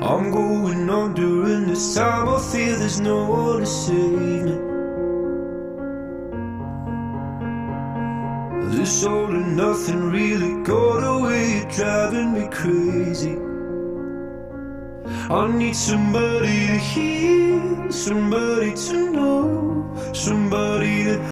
I'm going on during this time. I feel there's no one to save me. This all and nothing really got away, driving me crazy. I need somebody to hear, somebody to know, somebody to